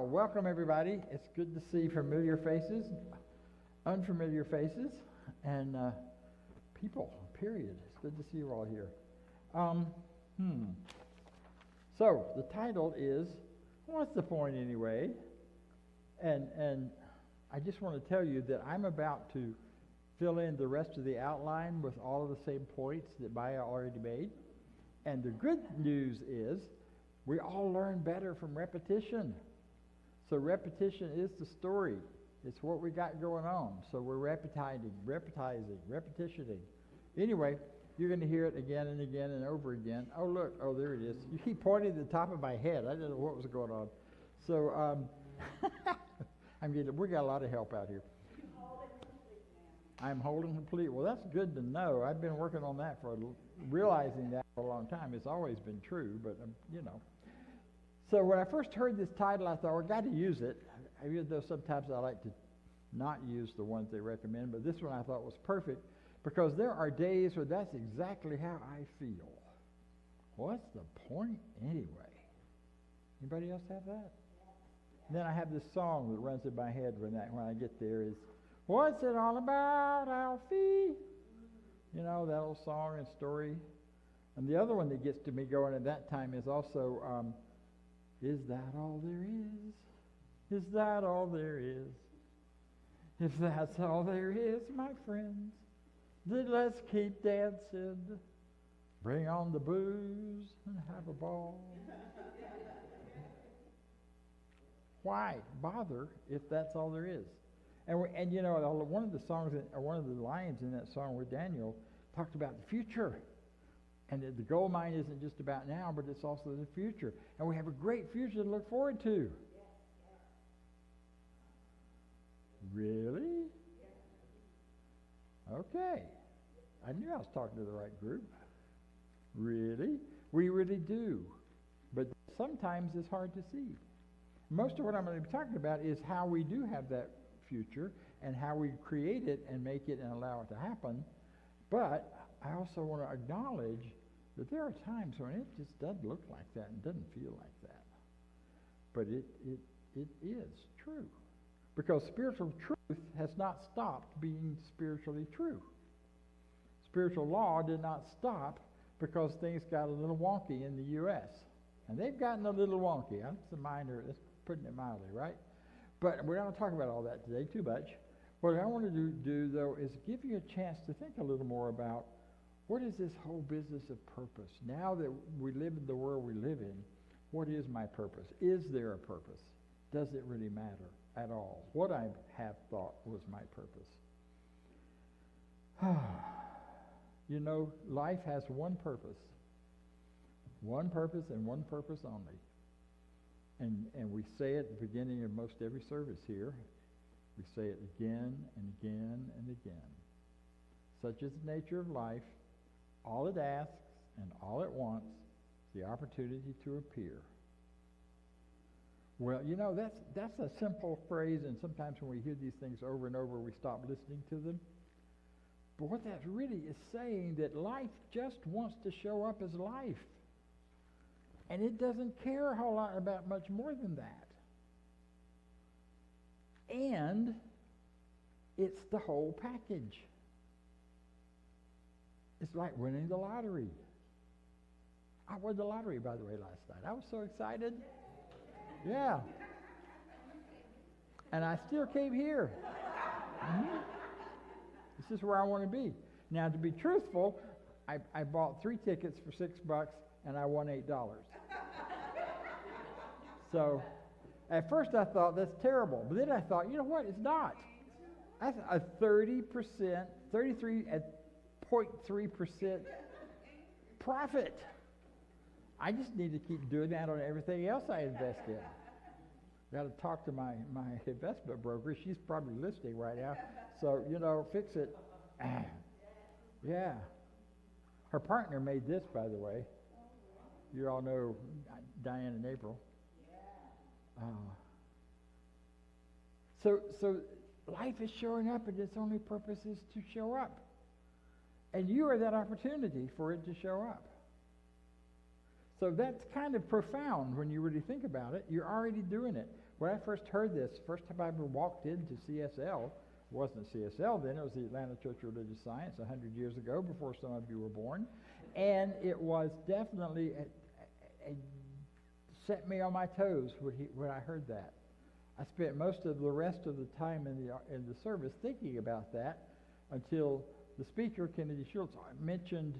Well, welcome everybody. It's good to see familiar faces, unfamiliar faces, and people, period. It's good to see you all here. So, the title is, what's the point anyway? And I just want to tell you that I'm about to fill in the rest of the outline with all of the same points that Maya already made. And the good news is, we all learn better from repetition. So repetition is the story. It's what we got going on. So we're repetizing. Anyway, you're going to hear it again and again and over again. Oh, look. Oh, there it is. You keep pointing to the top of my head. I didn't know what was going on. So we got a lot of help out here. I'm holding complete. Well, that's good to know. I've been working on that realizing that for a long time. It's always been true, but, So when I first heard this title, I thought, well, I got to use it, even though sometimes I like to not use the ones they recommend, but this one I thought was perfect because there are days where that's exactly how I feel. What's the point anyway? Anybody else have that? And then I have this song that runs in my head when I get there is, what's it all about, Alfie? You know, that old song and story. And the other one that gets to me going at that time is also, is that all there is? Is that all there is? If that's all there is, my friends, then let's keep dancing. Bring on the booze and have a ball. Why bother if that's all there is? And one of the songs, or one of the lines in that song with Daniel talked about the future. And the gold mine isn't just about now, but it's also the future. And we have a great future to look forward to. Really? Okay. I knew I was talking to the right group. Really? We really do. But sometimes it's hard to see. Most of what I'm going to be talking about is how we do have that future and how we create it and make it and allow it to happen. But I also want to acknowledge that there are times when it just doesn't look like that and doesn't feel like that. But it is true. Because spiritual truth has not stopped being spiritually true. Spiritual law did not stop because things got a little wonky in the U.S. And they've gotten a little wonky. That's putting it mildly, right? But we're not going to talk about all that today too much. What I want to do, though, is give you a chance to think a little more about what is this whole business of purpose? Now that we live in the world we live in, what is my purpose? Is there a purpose? Does it really matter at all? What I have thought was my purpose. Life has one purpose. One purpose and one purpose only. And we say it at the beginning of most every service here. We say it again and again and again. Such is the nature of life. All it asks and all it wants is the opportunity to appear. Well, that's a simple phrase, and sometimes when we hear these things over and over, we stop listening to them. But what that really is saying that life just wants to show up as life. And it doesn't care a whole lot about much more than that. And it's the whole package. It's like winning the lottery. I won the lottery, by the way, last night. I was so excited. Yeah. And I still came here. Mm-hmm. This is where I want to be. Now, to be truthful, I bought 3 tickets for $6 and I won $8. So, at first I thought, that's terrible. But then I thought, you know what? It's not. That's a 33.3% profit. I just need to keep doing that on everything else I invest in. Got to talk to my investment broker. She's probably listening right now. So, fix it. Yeah. Her partner made this, by the way. You all know Diane and April. So life is showing up, and its only purpose is to show up. And you are that opportunity for it to show up. So that's kind of profound when you really think about it. You're already doing it. When I first heard this, first time I ever walked into CSL, it wasn't CSL then, it was the Atlanta Church of Religious Science 100 years ago, before some of you were born. And it was definitely set me on my toes when I heard that. I spent most of the rest of the time in the service thinking about that until the speaker, Kennedy Schultz, mentioned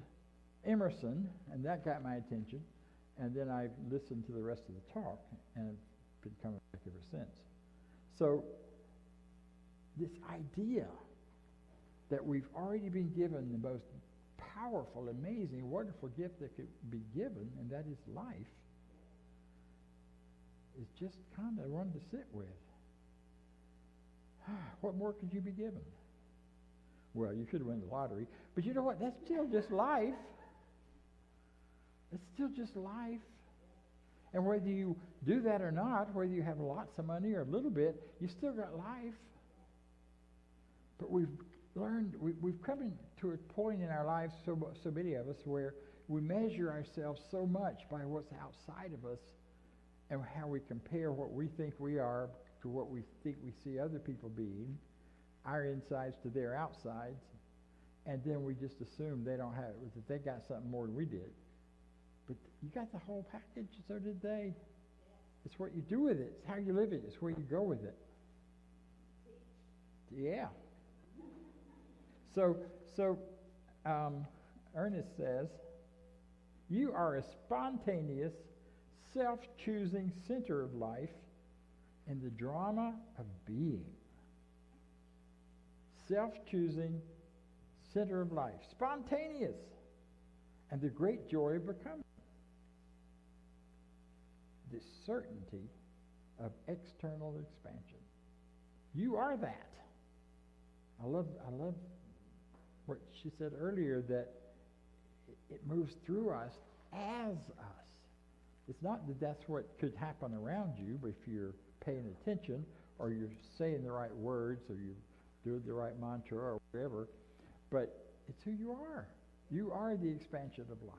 Emerson, and that got my attention. And then I listened to the rest of the talk, and I've been coming back ever since. So this idea that we've already been given the most powerful, amazing, wonderful gift that could be given, and that is life, is just kind of one to sit with. What more could you be given? Well, you should win the lottery. But you know what? That's still just life. It's still just life. And whether you do that or not, whether you have lots of money or a little bit, you still got life. But we've learned, we've come to a point in our lives, so many of us, where we measure ourselves so much by what's outside of us and how we compare what we think we are to what we think we see other people being, our insides to their outsides, and then we just assume they don't have it, that they got something more than we did. But you got the whole package, so did they. It's what you do with it. It's how you live it. It's where you go with it. Yeah. So Ernest says, you are a spontaneous, self-choosing center of life in the drama of being. Self-choosing center of life. Spontaneous. And the great joy of becoming. The certainty of external expansion. You are that. I love what she said earlier, that it moves through us as us. It's not that that's what could happen around you, but if you're paying attention, or you're saying the right words, or you're doing the right mantra, or whatever, but it's who you are. You are the expansion of life.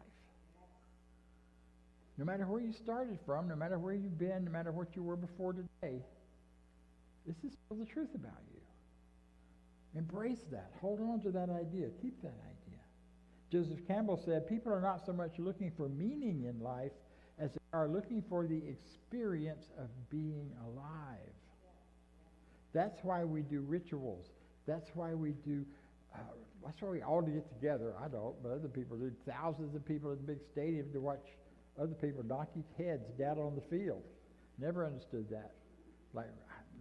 No matter where you started from, no matter where you've been, no matter what you were before today, this is still the truth about you. Embrace that. Hold on to that idea. Keep that idea. Joseph Campbell said, people are not so much looking for meaning in life as they are looking for the experience of being alive. That's why we do rituals. That's why we do, that's why we all get together. I don't, but other people do. Thousands of people in the big stadium to watch other people knock each heads down on the field. Never understood that. Like,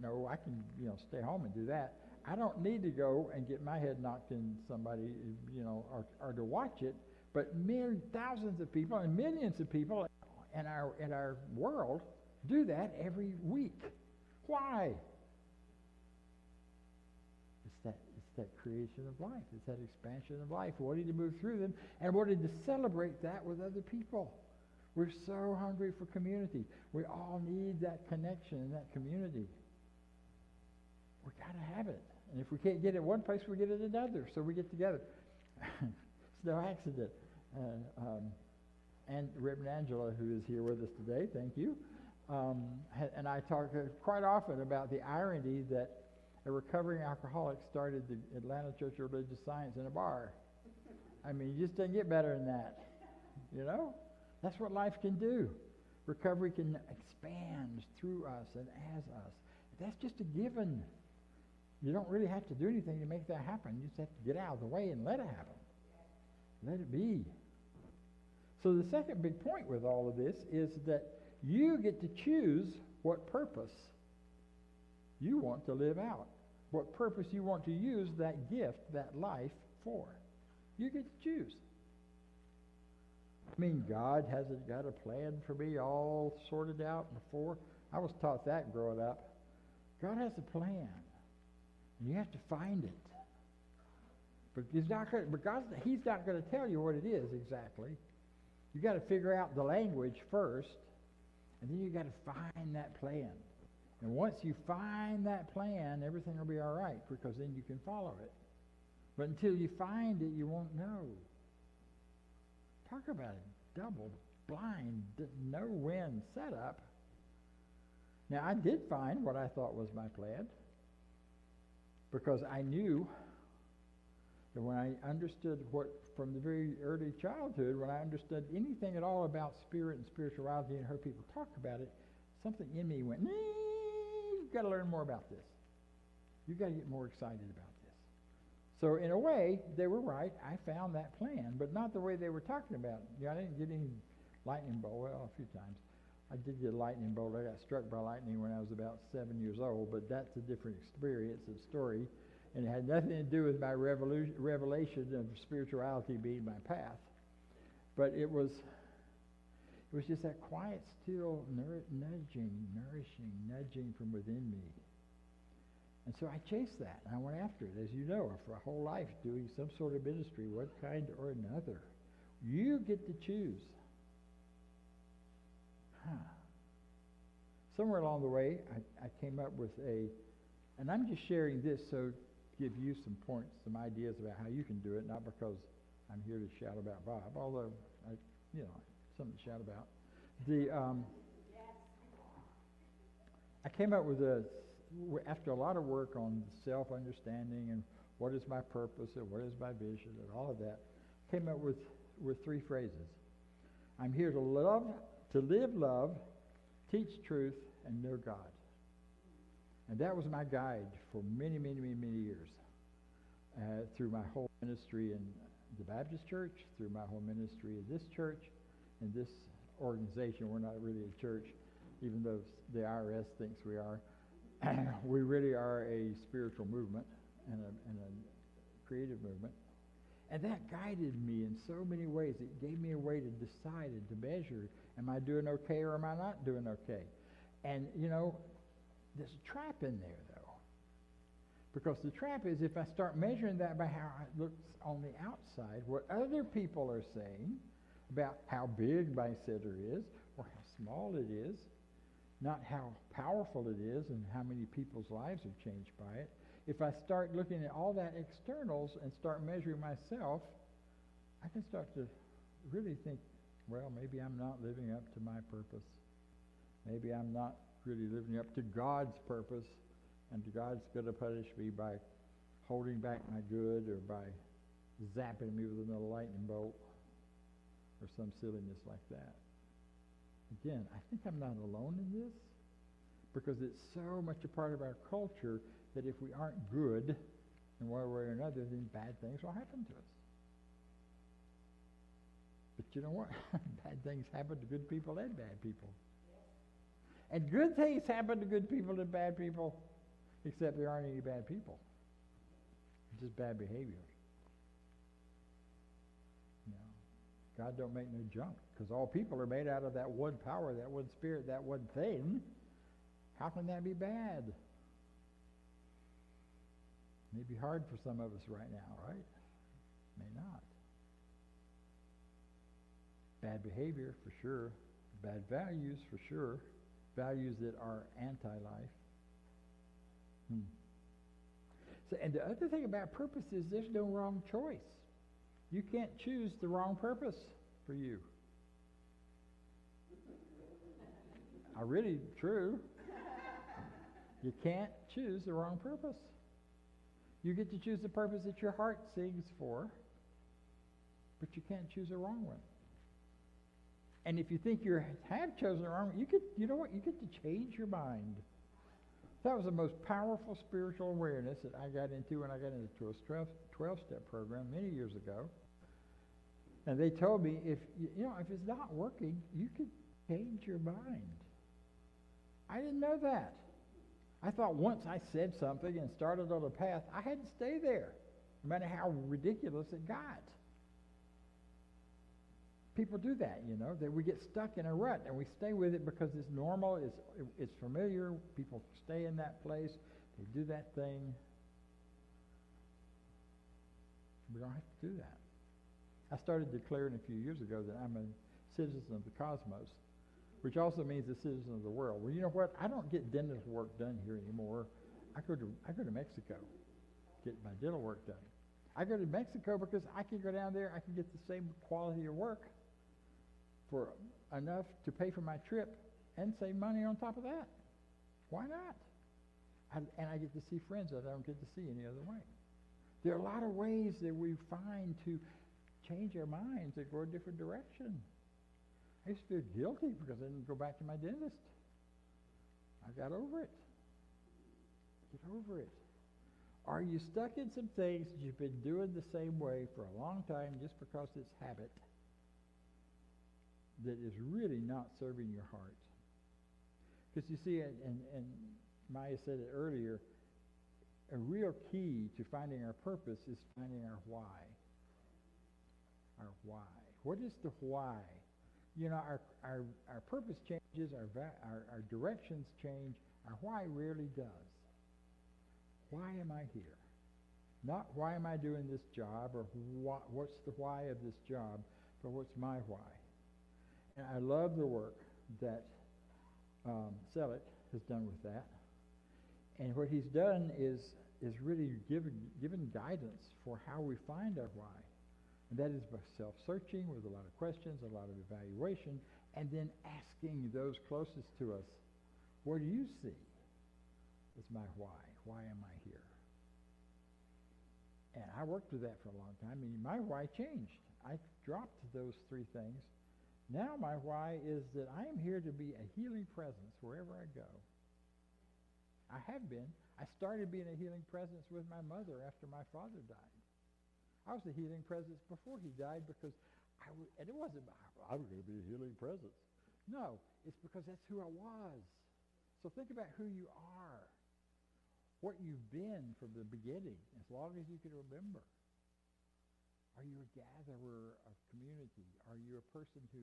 no, I can, stay home and do that. I don't need to go and get my head knocked in somebody, or to watch it. But thousands of people and millions of people in our world do that every week. Why? It's that creation of life. It's that expansion of life, wanting to move through them and wanting to celebrate that with other people. We're so hungry for community. We all need that connection and that community. We got to have it. And if we can't get it one place, we get it another. So we get together. It's no accident. And Reverend Angela, who is here with us today, thank you, and I talk quite often about the irony that a recovering alcoholic started the Atlanta Church of Religious Science in a bar. I mean, you just doesn't get better than that, That's what life can do. Recovery can expand through us and as us. That's just a given. You don't really have to do anything to make that happen. You just have to get out of the way and let it happen. Let it be. So the second big point with all of this is that you get to choose what purpose you want to live out. What purpose you want to use that gift, that life for. You get to choose. I mean, God hasn't got a plan for me all sorted out before. I was taught that growing up. God has a plan. And you have to find it. But He's not going to tell you what it is exactly. You got to figure out the language first, and then you got to find that plan. And once you find that plan, everything will be all right, because then you can follow it. But until you find it, you won't know. Talk about a double blind, no-win setup. Now, I did find what I thought was my plan, because I knew that when I understood what, from the very early childhood, when I understood anything at all about spirit and spirituality and heard people talk about it, something in me went, you've got to learn more about this. You've got to get more excited about this. So in a way, they were right. I found that plan, but not the way they were talking about it. I didn't get any lightning bolt. Well, a few times. I did get a lightning bolt. I got struck by lightning when I was about 7 years old, but that's a different experience and story. And it had nothing to do with my revelation of spirituality being my path. But it was just that quiet, still nudging from within me. And so I chased that, and I went after it, as you know, for a whole life doing some sort of ministry, one kind or another. You get to choose. Somewhere along the way, I came up with and I'm just sharing this so give you some points, some ideas about how you can do it, not because I'm here to shout about Bob, although, something to shout about. I came up with after a lot of work on self-understanding and what is my purpose and what is my vision and all of that, came up with 3 phrases. I'm here to live love, teach truth, and know God. And that was my guide for many, many, many, many years, through my whole ministry in the Baptist church, through my whole ministry in this church, in this organization. We're not really a church, even though the IRS thinks we are. We really are a spiritual movement and a creative movement. And that guided me in so many ways. It gave me a way to decide and to measure, am I doing okay or am I not doing okay? And, there's a trap in there, though. Because the trap is if I start measuring that by how it looks on the outside, what other people are saying about how big my center is or how small it is, not how powerful it is and how many people's lives have changed by it. If I start looking at all that externals and start measuring myself, I can start to really think, well, maybe I'm not living up to my purpose. Maybe I'm not really living up to God's purpose, and God's going to punish me by holding back my good or by zapping me with another lightning bolt or some silliness like that. Again, I think I'm not alone in this, because it's so much a part of our culture that if we aren't good in one way or another, then bad things will happen to us. But you know what? Bad things happen to good people and bad people. And good things happen to good people and bad people, except there aren't any bad people. It's just bad behavior. God don't make no junk, because all people are made out of that one power, that one spirit, that one thing. How can that be bad? May be hard for some of us right now, right? May not. Bad behavior, for sure. Bad values, for sure. Values that are anti-life. So, and the other thing about purpose is there's no wrong choice. You can't choose the wrong purpose for you. Really true. You can't choose the wrong purpose. You get to choose the purpose that your heart sings for, but you can't choose the wrong one. And if you think you have chosen the wrong one, you get to change your mind. That was the most powerful spiritual awareness that I got into when I got into a 12-step program many years ago. And they told me, if it's not working, you could change your mind. I didn't know that. I thought once I said something and started on a path, I had to stay there, no matter how ridiculous it got. People do that, that we get stuck in a rut and we stay with it because it's normal, it's familiar, people stay in that place, they do that thing. We don't have to do that. I started declaring a few years ago that I'm a citizen of the cosmos, which also means a citizen of the world. Well, you know what? I don't get dental work done here anymore. I go to Mexico, get my dental work done. I go to Mexico because I can go down there, I can get the same quality of work for enough to pay for my trip and save money on top of that. Why not? And I get to see friends that I don't get to see any other way. There are a lot of ways that we find to change our minds and go a different direction. I used to feel guilty because I didn't go back to my dentist. I got over it. Get over it. Are you stuck in some things that you've been doing the same way for a long time just because it's habit that is really not serving your heart? Because you see, and Maya said it earlier, a real key to finding our purpose is finding our why. Our why. What is the why? You know, our purpose changes, our directions change, our why rarely does. Why am I here? Not why am I doing this job or what's the why of this job, but what's my why? And I love the work that Selleck has done with that. And what he's done is really given guidance for how we find our why. And that is by self-searching with a lot of questions, a lot of evaluation, and then asking those closest to us, what do you see as my why? Why am I here? And I worked with that for a long time. I mean, my why changed. I dropped those three things. Now my why is that I am here to be a healing presence wherever I go. I have been. I started being a healing presence with my mother after my father died. I was a healing presence before he died because and it wasn't, I was going to be a healing presence. No, it's because that's who I was. So think about who you are, what you've been from the beginning, as long as you can remember. Are you a gatherer of community? Are you a person who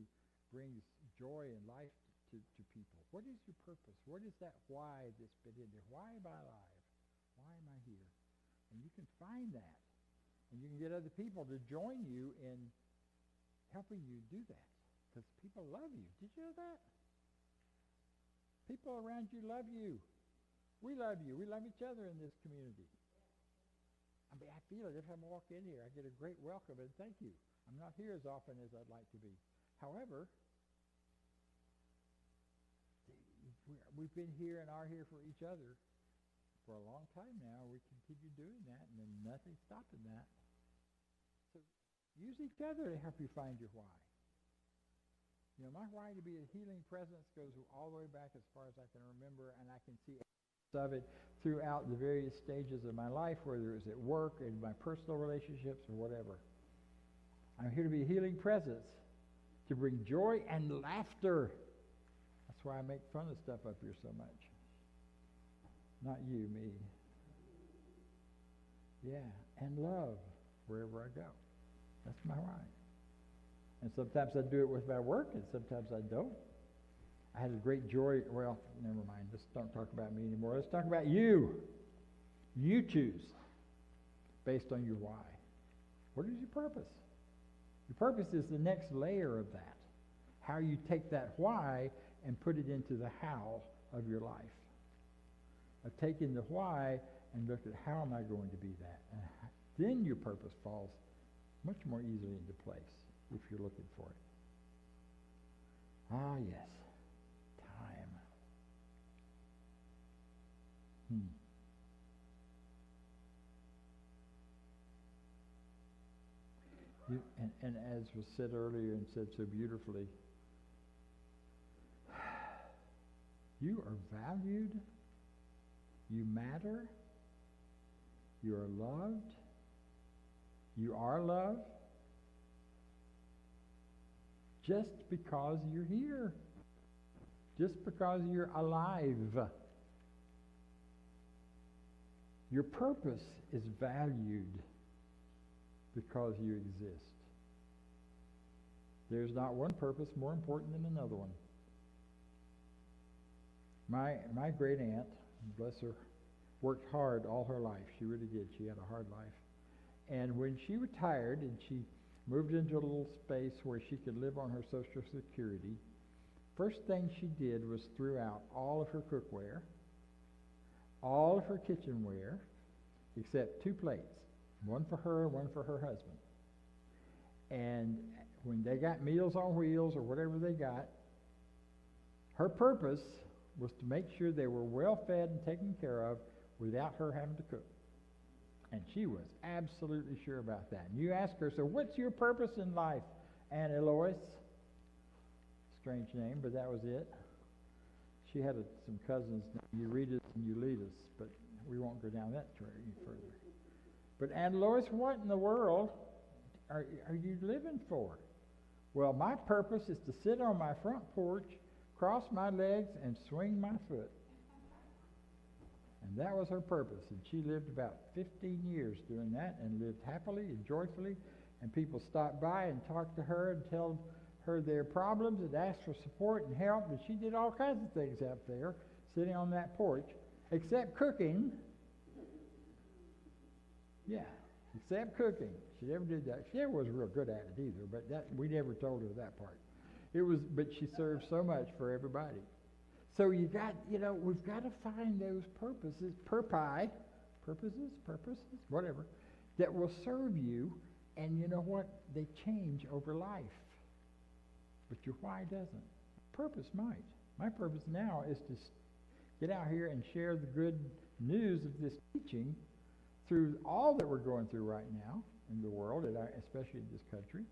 brings joy and life to people? What is your purpose? What is that why that's been in there? Why am I alive? Why am I here? And you can find that. And you can get other people to join you in helping you do that. Because people love you. Did you know that? People around you love you. We love you. We love each other in this community. I mean, I feel it every time I walk in here. I get a great welcome and thank you. I'm not here as often as I'd like to be. However, we've been here and are here for each other for a long time now. We continue doing that, and then nothing's stopping that. So use each other to help you find your why. You know, my why to be a healing presence goes all the way back as far as I can remember, and I can see of it throughout the various stages of my life, whether it was at work, in my personal relationships, or whatever. I'm here to be a healing presence, to bring joy and laughter. That's why I make fun of stuff up here so much. Not you, me. Yeah, and love wherever I go. That's my why. And sometimes I do it with my work, and sometimes I don't. I had a great joy. Well, never mind. Let's don't talk about me anymore. Let's talk about you. You choose based on your why. What is your purpose? Your purpose is the next layer of that. How you take that why and put it into the how of your life. I've taken the why and looked at how am I going to be that. And then your purpose falls much more easily into place if you're looking for it. Ah, yes. And as was said earlier and said so beautifully, you are valued, you matter, you are loved, you are loved, just because you're here, just because you're alive. Your purpose is valued because you exist. There's not one purpose more important than another one. My great aunt, bless her, worked hard all her life. She really did. She had a hard life. And when she retired and she moved into a little space where she could live on her Social Security, first thing she did was threw out all of her cookware, all of her kitchenware, except 2 plates, one for her and one for her husband. And when they got Meals on Wheels or whatever they got, her purpose was to make sure they were well fed and taken care of without her having to cook. And she was absolutely sure about that. And you ask her, so what's your purpose in life, Aunt Eloise? Strange name, but that was it. She had some cousins, Euretus and Euletus, but we won't go down that trail any further. But Aunt Eloise, what in the world are you living for? Well, my purpose is to sit on my front porch, cross my legs, and swing my foot. And that was her purpose. And she lived about 15 years doing that and lived happily and joyfully. And people stopped by and talked to her and told her their problems and asked for support and help. And she did all kinds of things out there, sitting on that porch, except cooking. Yeah, except cooking. She never did that. She never was real good at it either, but we never told her that part. But she served so much for everybody. So we've got to find those purposes, whatever, that will serve you, and you know what? They change over life. But your why doesn't. Purpose might. My purpose now is to get out here and share the good news of this teaching through all that we're going through right now in the world, especially in this country,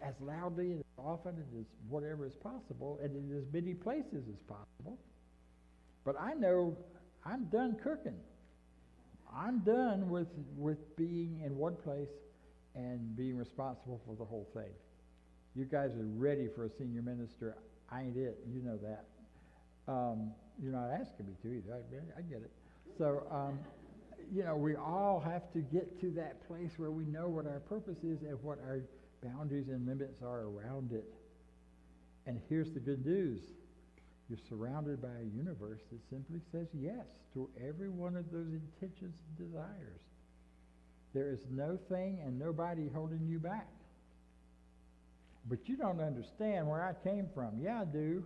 as loudly and as often and as whatever is possible, and in as many places as possible. But I know I'm done cooking. I'm done with being in one place and being responsible for the whole thing. You guys are ready for a senior minister. I ain't it. You know that. You're not asking me to either. I get it. So, we all have to get to that place where we know what our purpose is and what our boundaries and limits are around it. And here's the good news. You're surrounded by a universe that simply says yes to every one of those intentions and desires. There is no thing and nobody holding you back. But you don't understand where I came from. Yeah, I do.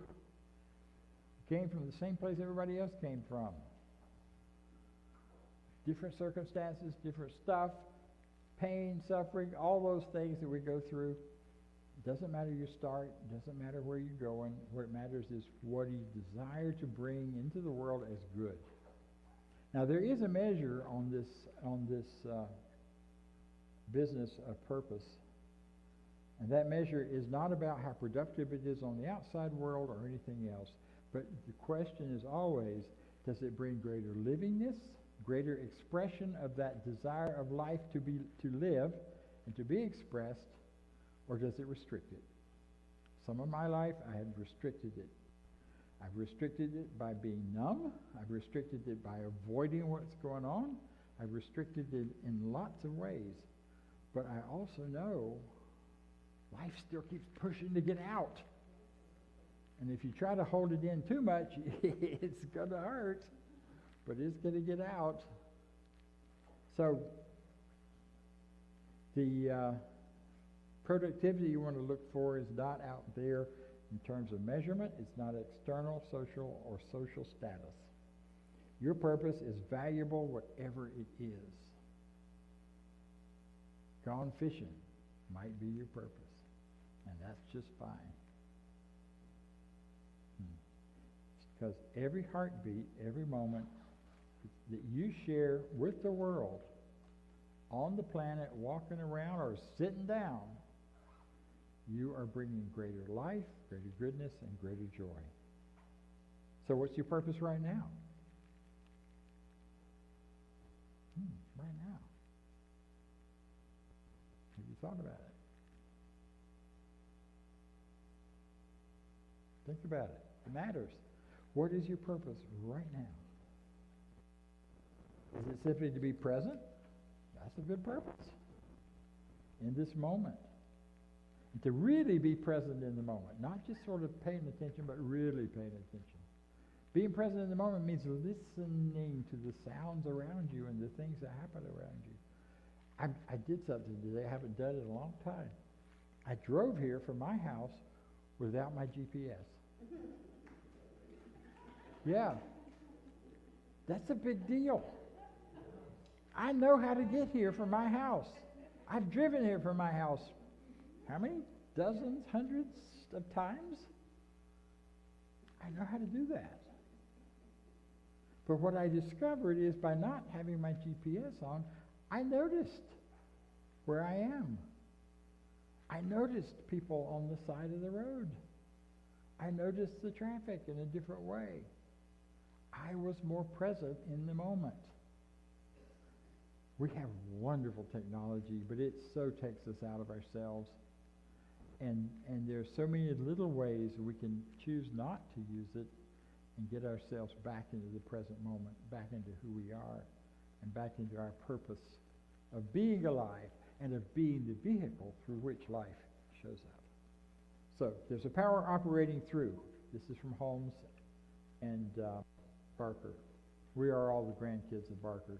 I came from the same place everybody else came from. Different circumstances, different stuff, pain, suffering, all those things that we go through. It doesn't matter your start. It doesn't matter where you're going. What matters is what you desire to bring into the world as good. Now, there is a measure on this business of purpose. And that measure is not about how productive it is on the outside world or anything else. But the question is always, does it bring greater livingness, greater expression of that desire of life to live and to be expressed, or does it restrict it? Some of my life, I have restricted it. I've restricted it by being numb. I've restricted it by avoiding what's going on. I've restricted it in lots of ways. But I also know life still keeps pushing to get out. And if you try to hold it in too much, it's going to hurt, but it's going to get out. So the productivity you want to look for is not out there in terms of measurement. It's not external, social, or social status. Your purpose is valuable whatever it is. Gone fishing might be your purpose, and that's just fine. Because every heartbeat, every moment that you share with the world on the planet, walking around or sitting down, you are bringing greater life, greater goodness, and greater joy. So what's your purpose right now? Right now. Have you thought about it? Think about it. It matters. What is your purpose right now? Is it simply to be present? That's a good purpose. In this moment. And to really be present in the moment. Not just sort of paying attention, but really paying attention. Being present in the moment means listening to the sounds around you and the things that happen around you. I did something today I haven't done in a long time. I drove here from my house without my GPS. Yeah, that's a big deal. I know how to get here from my house. I've driven here from my house, how many? Dozens, hundreds of times? I know how to do that. But what I discovered is by not having my GPS on, I noticed where I am. I noticed people on the side of the road. I noticed the traffic in a different way. I was more present in the moment. We have wonderful technology, but it so takes us out of ourselves. And there's so many little ways we can choose not to use it and get ourselves back into the present moment, back into who we are, and back into our purpose of being alive and of being the vehicle through which life shows up. So there's a power operating through. This is from Holmes and Barker. We are all the grandkids of Barker.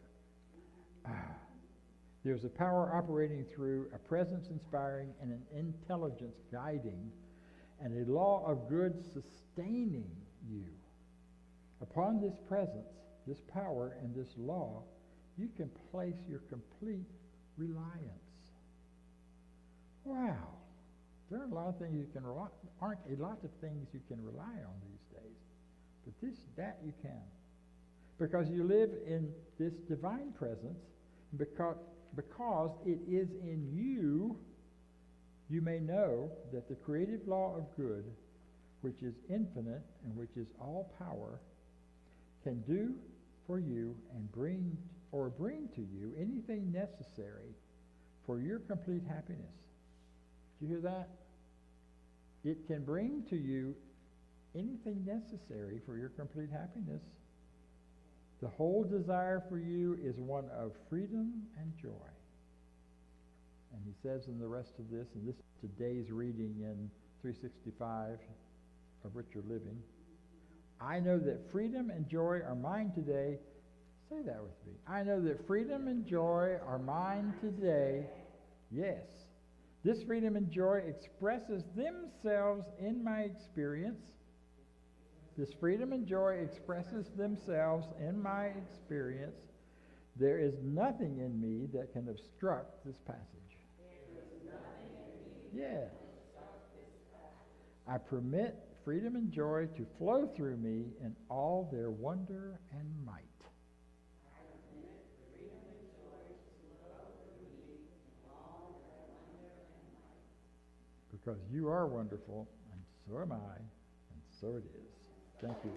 There's a power operating through, a presence inspiring, and an intelligence guiding, and a law of good sustaining you. Upon this presence, this power, and this law, you can place your complete reliance. Wow. There are a lot of things you can rely, aren't a lot of things you can rely on these days. But that you can. Because you live in this divine presence, because it is in you, you may know that the creative law of good, which is infinite and which is all power, can do for you and bring to you anything necessary for your complete happiness. Did you hear that? It can bring to you anything necessary for your complete happiness. The whole desire for you is one of freedom and joy. And he says in the rest of this, and this is today's reading in 365 of Richer Living, I know that freedom and joy are mine today. Say that with me. I know that freedom and joy are mine today. Yes. This freedom and joy expresses themselves in my experience. This freedom and joy expresses themselves in my experience. There is nothing in me that can obstruct this passage. Yeah. I permit freedom and joy to flow through me in all their wonder and might. Because you are wonderful, and so am I, and so it is. Thank you.